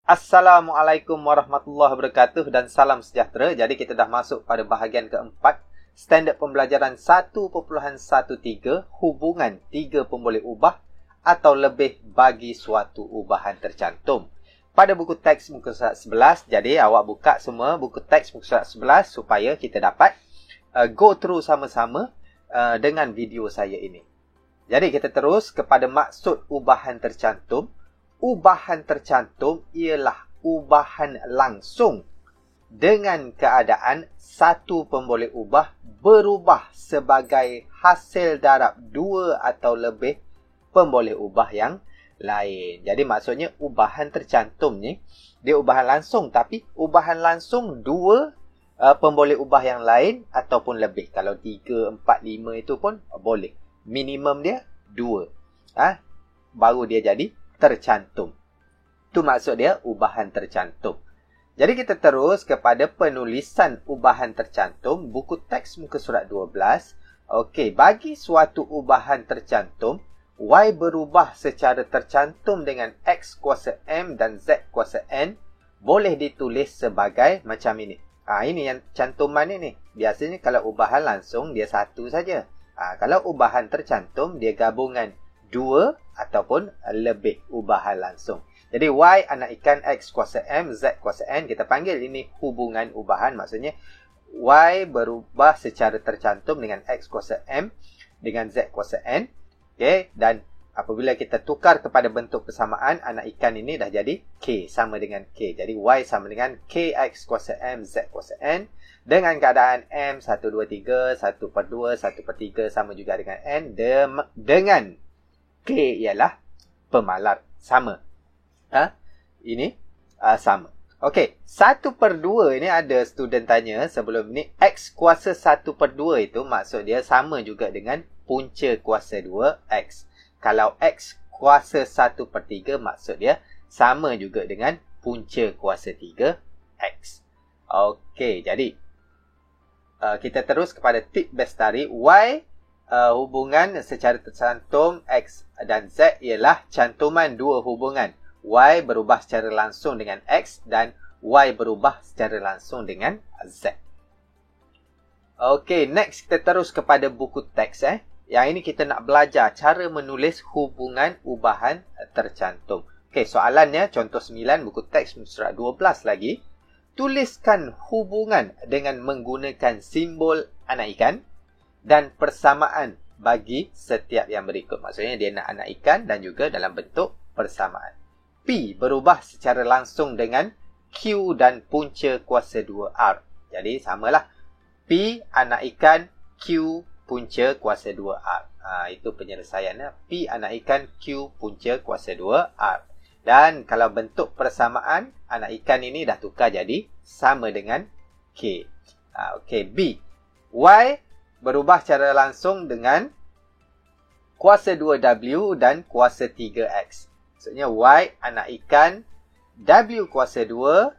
Assalamualaikum warahmatullahi wabarakatuh dan salam sejahtera. Jadi kita dah masuk pada bahagian keempat. Standard pembelajaran 1.13 hubungan 3 pemboleh ubah atau lebih bagi suatu ubahan tercantum. Pada buku teks muka surat 11, jadi awak buka semua buku teks muka surat 11 supaya kita dapat go through sama-sama dengan video saya ini. Jadi kita terus kepada maksud ubahan tercantum. Ubahan tercantum ialah ubahan langsung dengan keadaan satu pemboleh ubah berubah sebagai hasil darab dua atau lebih pemboleh ubah yang lain. Jadi maksudnya ubahan tercantum ni dia ubahan langsung, tapi ubahan langsung dua pemboleh ubah yang lain ataupun lebih. Kalau 3, 4, 5 itu pun boleh. Minimum dia 2. Baru dia jadi tercantum. Itu maksud dia ubahan tercantum. Jadi kita terus kepada penulisan ubahan tercantum, buku teks muka surat 12. Okey, bagi suatu ubahan tercantum, Y berubah secara tercantum dengan X kuasa M dan Z kuasa N boleh ditulis sebagai macam ini. Ini yang cantuman ini. Biasanya kalau ubahan langsung dia satu saja. Kalau ubahan tercantum dia gabungan 2 ataupun lebih ubahan langsung. Jadi Y anak ikan X kuasa M, Z kuasa N, kita panggil ini hubungan ubahan. Maksudnya Y berubah secara tercantum dengan X kuasa M dengan Z kuasa N. Okay? Dan apabila kita tukar kepada bentuk persamaan, anak ikan ini dah jadi K sama dengan K. Jadi Y sama dengan KX kuasa M, Z kuasa N. Dengan keadaan M 1, 2, 3, 1/2, 1/3 sama juga dengan N. Dengan K ialah pemalar sama. Ini sama. Okey, 1/2 ini ada student tanya sebelum ni, X kuasa 1/2 itu maksud dia sama juga dengan punca kuasa 2X. Kalau X kuasa 1/3 maksud dia sama juga dengan punca kuasa 3X. Okey, jadi kita terus kepada tip bestari. Y hubungan secara tercantum X dan Z ialah cantuman dua hubungan. Y berubah secara langsung dengan X dan Y berubah secara langsung dengan Z. Okey, next kita terus kepada buku teks. Yang ini kita nak belajar cara menulis hubungan ubahan tercantum. Okey, soalannya contoh 9 buku teks surat 12 lagi. Tuliskan hubungan dengan menggunakan simbol anak ikan dan persamaan bagi setiap yang berikut. Maksudnya dia nak anak ikan dan juga dalam bentuk persamaan. P berubah secara langsung dengan Q dan punca kuasa 2R. Jadi samalah. P anak ikan, Q punca kuasa 2R. Itu penyelesaiannya. P anak ikan, Q punca kuasa 2R. Dan kalau bentuk persamaan, anak ikan ini dah tukar jadi sama dengan K. Okey, B. Y berubah secara langsung dengan kuasa 2W dan kuasa 3X. Maksudnya Y anak ikan, W kuasa 2,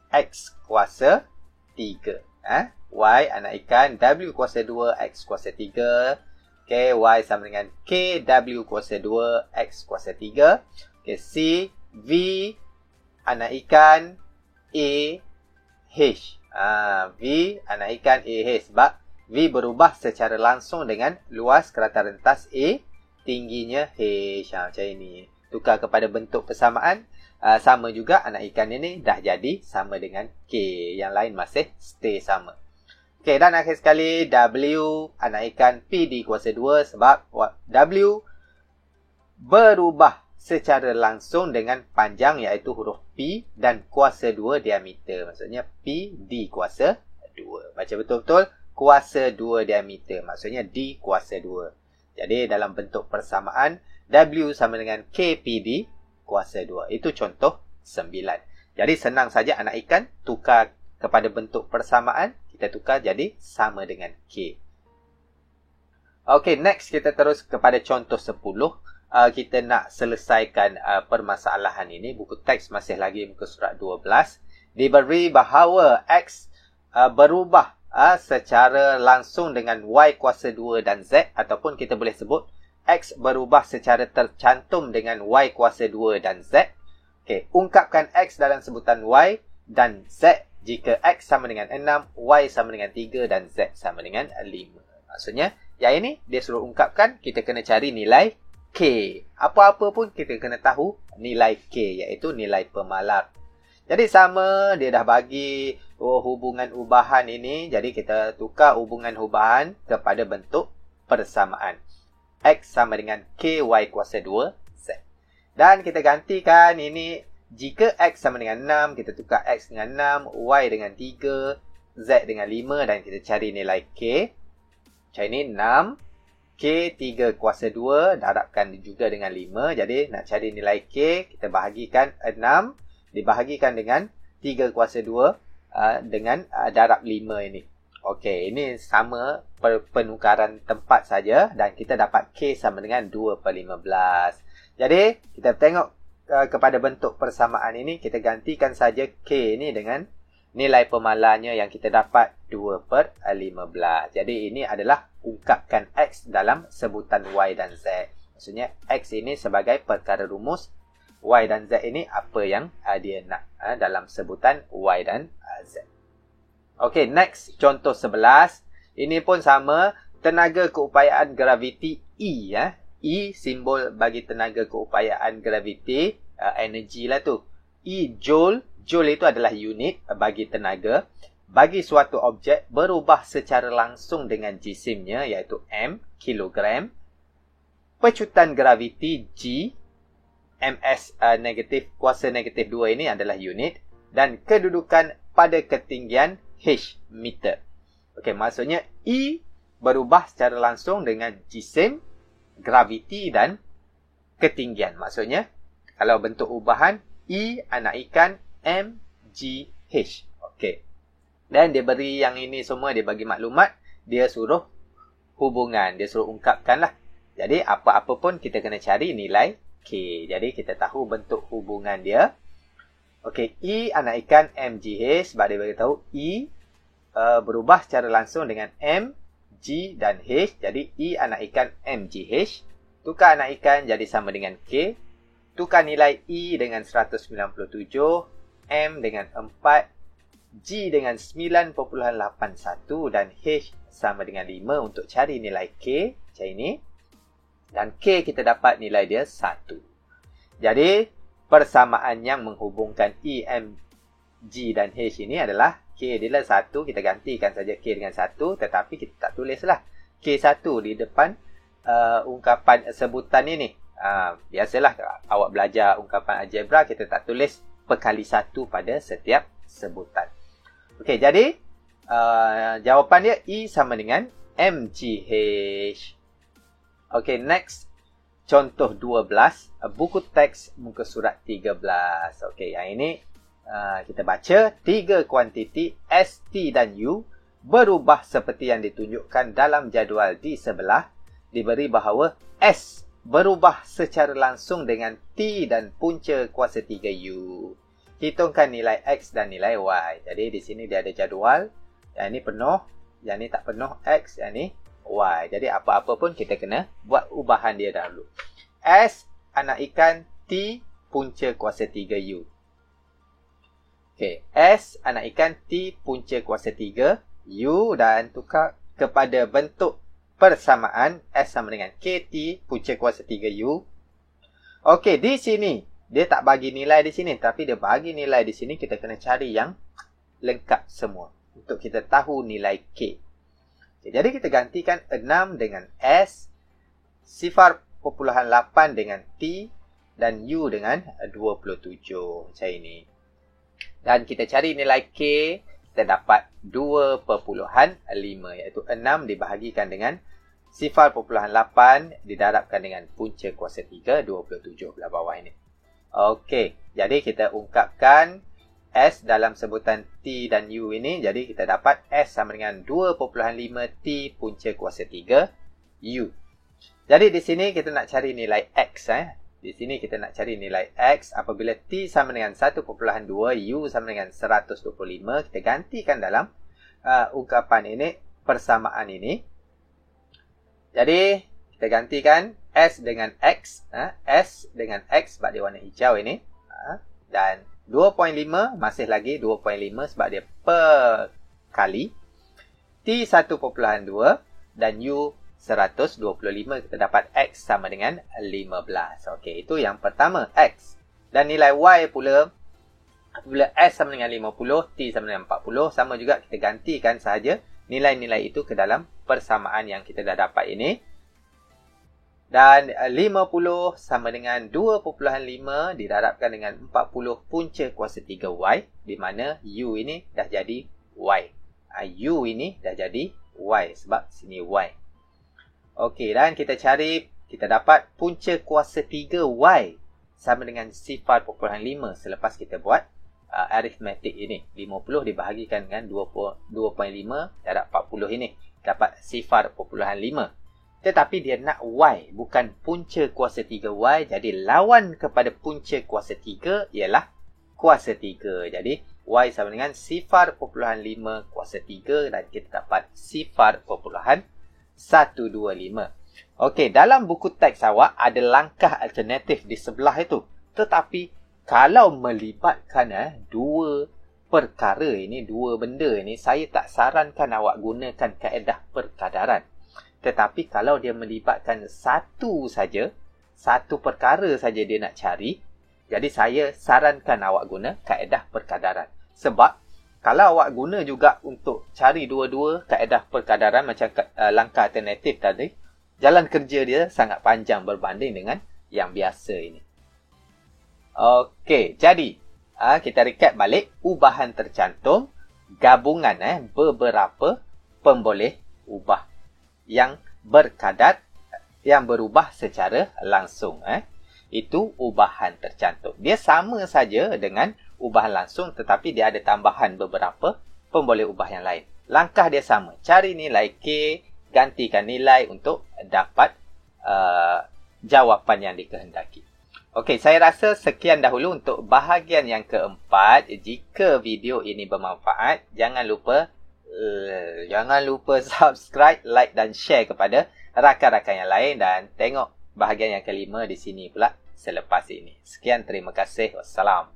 X kuasa 3. Y anak ikan, W kuasa 2, X kuasa 3. Okay, Y sama dengan K, W kuasa 2, X kuasa 3. Okay, C, V anak ikan, A, H. V anak ikan, A, H. Sebab V berubah secara langsung dengan luas kerata rentas A, tingginya H. Macam ini. Tukar kepada bentuk persamaan. Sama juga anak ikan ini dah jadi sama dengan K. Yang lain masih stay sama. Okey, dan akhir sekali W anak ikan PD kuasa 2 sebab W berubah secara langsung dengan panjang iaitu huruf P dan kuasa 2 diameter. Maksudnya P D kuasa 2. Baca betul-betul. Kuasa 2 diameter. Maksudnya D kuasa 2. Jadi dalam bentuk persamaan W sama dengan KPD kuasa 2. Itu contoh 9. Jadi senang saja anak ikan tukar kepada bentuk persamaan. Kita tukar jadi sama dengan K. Okey, next kita terus kepada contoh 10. Kita nak selesaikan permasalahan ini. Buku teks masih lagi muka surat 12. Diberi bahawa X berubah secara langsung dengan Y kuasa 2 dan Z. Ataupun kita boleh sebut X berubah secara tercantum dengan Y kuasa 2 dan Z. Okey, ungkapkan X dalam sebutan Y dan Z jika X sama dengan 6, Y sama dengan 3 dan Z sama dengan 5. Maksudnya, yang ini dia suruh ungkapkan, kita kena cari nilai K. Apa-apa pun kita kena tahu nilai K, iaitu nilai pemalar. Jadi sama, dia dah bagi hubungan ubahan ini. Jadi kita tukar hubungan ubahan kepada bentuk persamaan. X sama dengan KY kuasa 2 Z. Dan kita gantikan ini, jika X sama dengan 6, kita tukar X dengan 6, Y dengan 3, Z dengan 5 dan kita cari nilai K. Macam ini 6, K 3 kuasa 2, darabkan juga dengan 5. Jadi nak cari nilai K, kita bahagikan 6, dibahagikan dengan 3 kuasa 2 dengan darab 5 ini. Okey, ini sama penukaran tempat saja dan kita dapat K sama dengan 2/15. Jadi, kita tengok kepada bentuk persamaan ini, kita gantikan saja K ini dengan nilai pemalarnya yang kita dapat 2/15. Jadi, ini adalah ungkapkan X dalam sebutan Y dan Z. Maksudnya, X ini sebagai perkara rumus, Y dan Z ini apa yang dia nak dalam sebutan Y dan Z. Okey, next contoh 11. Ini pun sama, tenaga keupayaan graviti E. E simbol bagi tenaga keupayaan graviti, energi lah tu. E joule, joule itu adalah unit bagi tenaga. Bagi suatu objek berubah secara langsung dengan jisimnya, iaitu M, kilogram. Pecutan graviti G, ms negatif kuasa negatif 2 ini adalah unit, dan kedudukan pada ketinggian H, meter. Okey, maksudnya E berubah secara langsung dengan jisim, graviti dan ketinggian. Maksudnya, kalau bentuk ubahan, E anak ikan M, G, H. Okey. Dan dia beri yang ini semua, dia bagi maklumat, dia suruh hubungan, dia suruh ungkapkan lah. Jadi, apa-apa pun kita kena cari nilai K. Jadi, kita tahu bentuk hubungan dia. Okey, E anak ikan MGH, sebab dia beritahu E berubah secara langsung dengan M, G dan H. Jadi, E anak ikan MGH. Tukar anak ikan jadi sama dengan K. Tukar nilai E dengan 197, M dengan 4, G dengan 9.81 dan H sama dengan 5 untuk cari nilai K. Macam ini. Dan K kita dapat nilai dia 1. Jadi, persamaan yang menghubungkan E, M, G dan H ini adalah K dia lah 1. Kita gantikan saja K dengan 1. Tetapi kita tak tulislah K1 di depan ungkapan sebutan ini. Biasalah awak belajar ungkapan algebra, kita tak tulis perkali 1 pada setiap sebutan. Okey, jadi jawapan dia E sama dengan MGH. Okey, next. Contoh 12. Buku teks muka surat 13. Okey, yang ini kita baca. 3 kuantiti S, T dan U berubah seperti yang ditunjukkan dalam jadual di sebelah. Diberi bahawa S berubah secara langsung dengan T dan punca kuasa 3U. Hitungkan nilai X dan nilai Y. Jadi di sini dia ada jadual. Yang ini penuh. Yang ini tak penuh X. Yang ini Y. Jadi apa-apa pun kita kena buat ubahan dia dahulu. S anak ikan T punca kuasa 3U. Okey, S anak ikan T punca kuasa 3U dan tukar kepada bentuk persamaan S sama dengan KT punca kuasa 3U. Okey, di sini dia tak bagi nilai di sini, tapi dia bagi nilai di sini. Kita kena cari yang lengkap semua untuk kita tahu nilai K. Okay, jadi kita gantikan 6 dengan S, 0.8 dengan T dan U dengan 27. Macam ini. Dan kita cari nilai K, kita dapat 2.5, iaitu 6 dibahagikan dengan 0.8 didarabkan dengan punca kuasa 3, 27 belah bawah ini. Okey, jadi kita ungkapkan S dalam sebutan T dan U ini. Jadi kita dapat S sama dengan 2.5 T punca kuasa 3 U. Jadi di sini kita nak cari nilai X. Di sini kita nak cari nilai X apabila T sama dengan 1.2, U sama dengan 125. Kita gantikan dalam ungkapan ini, persamaan ini. Jadi kita gantikan S dengan X. S dengan X sebab dia warna hijau ini. Dan 2.5 masih lagi 2.5 sebab dia per kali. T 1.2 dan U 125, kita dapat X sama dengan 15. Okey, itu yang pertama, X. Dan nilai Y pula, apabila S sama dengan 50, T sama dengan 40, sama juga kita gantikan sahaja nilai-nilai itu ke dalam persamaan yang kita dah dapat ini. Dan 50 sama dengan 2.5 didarabkan dengan 40 punca kuasa 3Y, di mana U ini dah jadi Y. U ini dah jadi Y sebab sini Y. Okey, dan kita cari, kita dapat punca kuasa 3Y sama dengan 0.5 selepas kita buat arithmetic ini. 50 dibahagikan dengan 2.5 darab 40 ini. Dapat 0.5. Tetapi dia nak Y, bukan punca kuasa 3Y. Jadi lawan kepada punca kuasa 3 ialah kuasa 3. Jadi Y sama dengan 0.5 kuasa 3 dan kita dapat 0.125. Okey, dalam buku teks awak ada langkah alternatif di sebelah itu. Tetapi kalau melibatkan dua perkara ini, dua benda ini, saya tak sarankan awak gunakan kaedah perkadaran. Tetapi kalau dia melibatkan satu saja, satu perkara saja dia nak cari, jadi saya sarankan awak guna kaedah perkadaran. Sebab kalau awak guna juga untuk cari dua-dua kaedah perkadaran macam langkah alternatif tadi, jalan kerja dia sangat panjang berbanding dengan yang biasa ini. Okey, jadi kita recap balik. Ubahan tercantum, gabungan beberapa pemboleh ubah yang berkadar, yang berubah secara langsung. Itu ubahan tercantum. Dia sama saja dengan ubahan langsung, tetapi dia ada tambahan beberapa pemboleh ubah yang lain. Langkah dia sama. Cari nilai K, gantikan nilai untuk dapat jawapan yang dikehendaki. Okey, saya rasa sekian dahulu untuk bahagian yang keempat. Jika video ini bermanfaat, jangan lupa subscribe, like dan share kepada rakan-rakan yang lain, dan tengok bahagian yang kelima di sini pula selepas ini. Sekian, terima kasih. Wassalam.